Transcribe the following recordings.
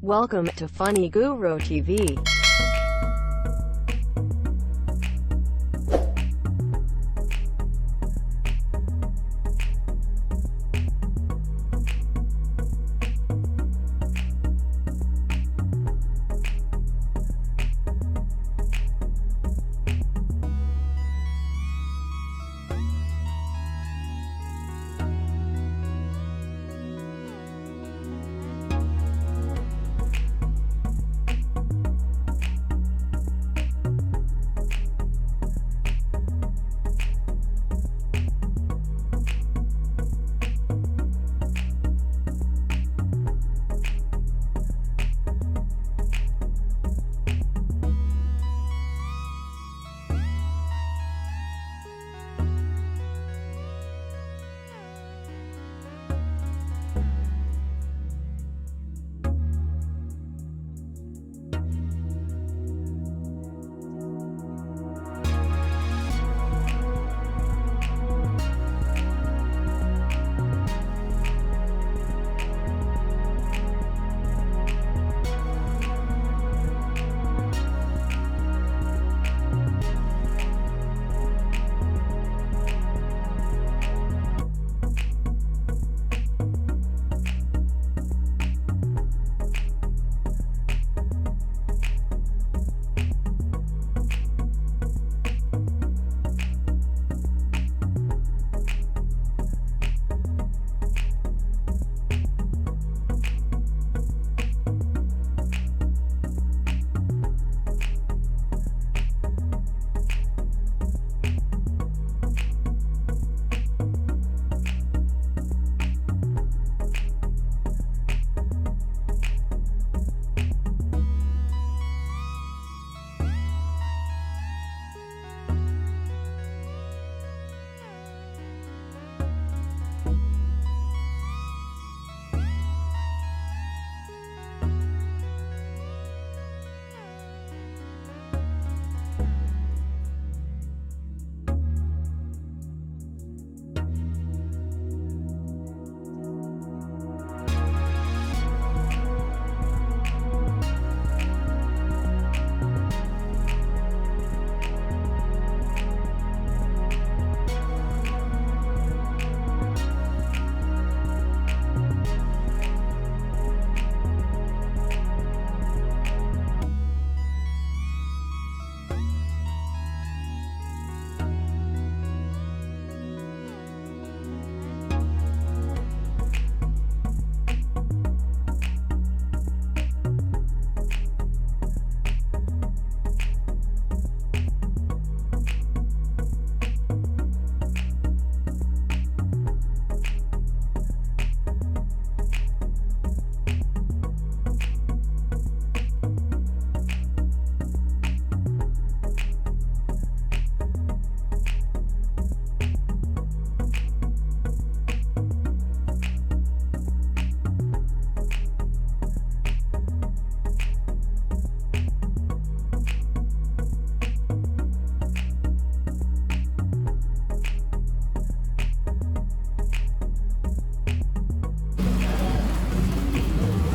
Welcome to Funny GURO TV.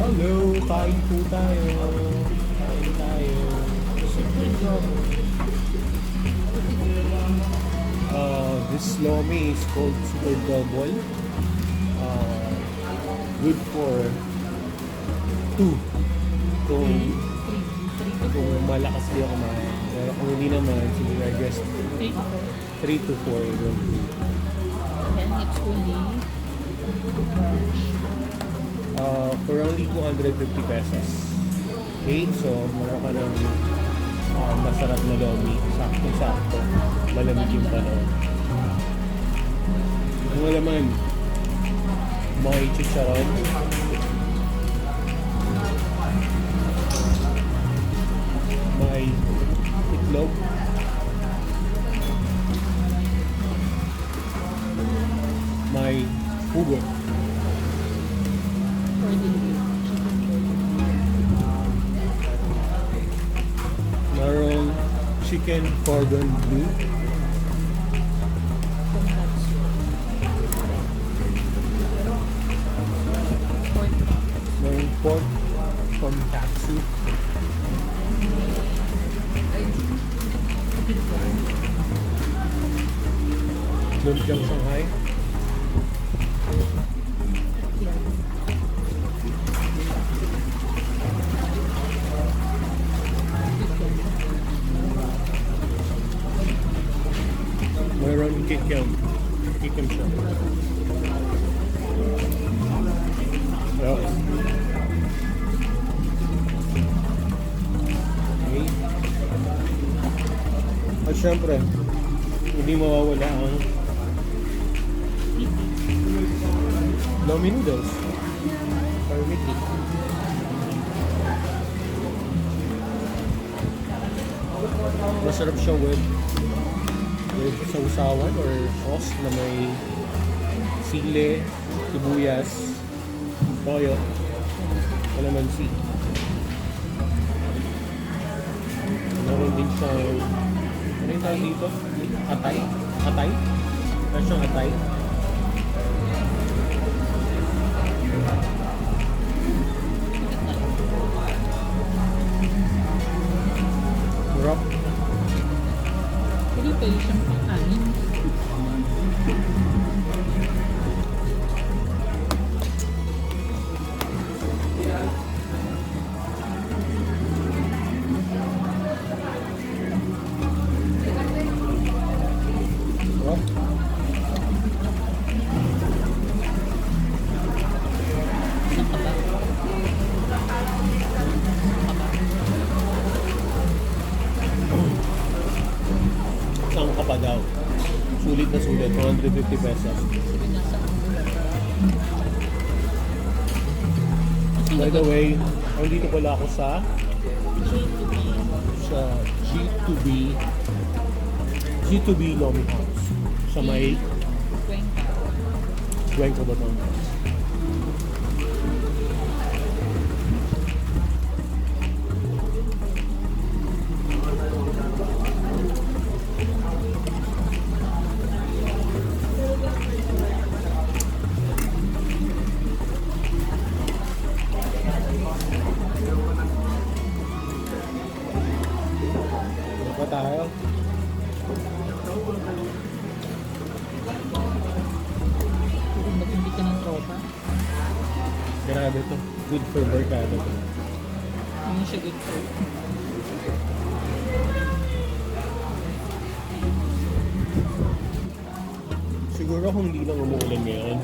Hello, kain po tayo. Kain tayo. This lomi is called super double. Good for 2. Kung malakas di ako kumain. Pero kung hindi naman, siguro I guess 3 to 4. And it's only for only 250 pesos. Okay, so meron ka ng masarap na lomi. Sakto-sakto. Malamig yung panahon. Kung alaman, may chicharon. May itlog. May pugo. Merong chicken cordon bleu. Merong pork tonkatsu. Lumpiang Shanghai. Mayroon kikiam. Kikiam siya. Okay. At syempre, hindi mawawala ang Lomi noodles or Mickey. Masarap siya with sausawan or sauce na may sili, sibuyas, toyo, calamansi. Meron din siyang ano yung tawag dito? Atay? Atay? Meron siyang atay. Sarap. Pero pwede siyang pang-anin. Sarap. Saan ka ba? Saan ka pa daw? Sulit na sulit. 250 pesos. By the way, andito pala ako sa G2B Lomi House sa may Cuenca. Cuenca, Batangas. Ano pa tayo? Puro mag-imbi ka ng tropa. Grabe to. Good for mercado. Hindi siya good for. Siguro kung hindi lang umuulan ngayon,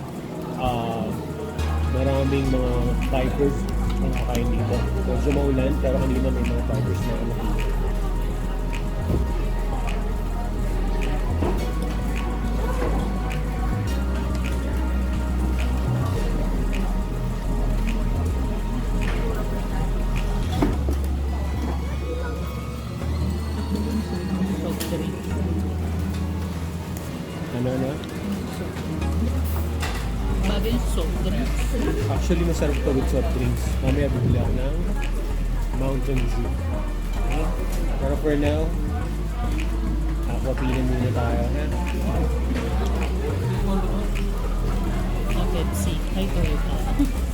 maraming mga vipers ang kakain dito. Medyo maulan, pero kanina may mga vipers na nakita. Soft drink. Ano? Bagay yung soft drinks. Actually, masarap to with soft drinks. Mamaya bibili ako ng Mountain Dew. Okay? Pero for now, aquapina muna tayo. Ha? Pepsi. Hi, Toyota.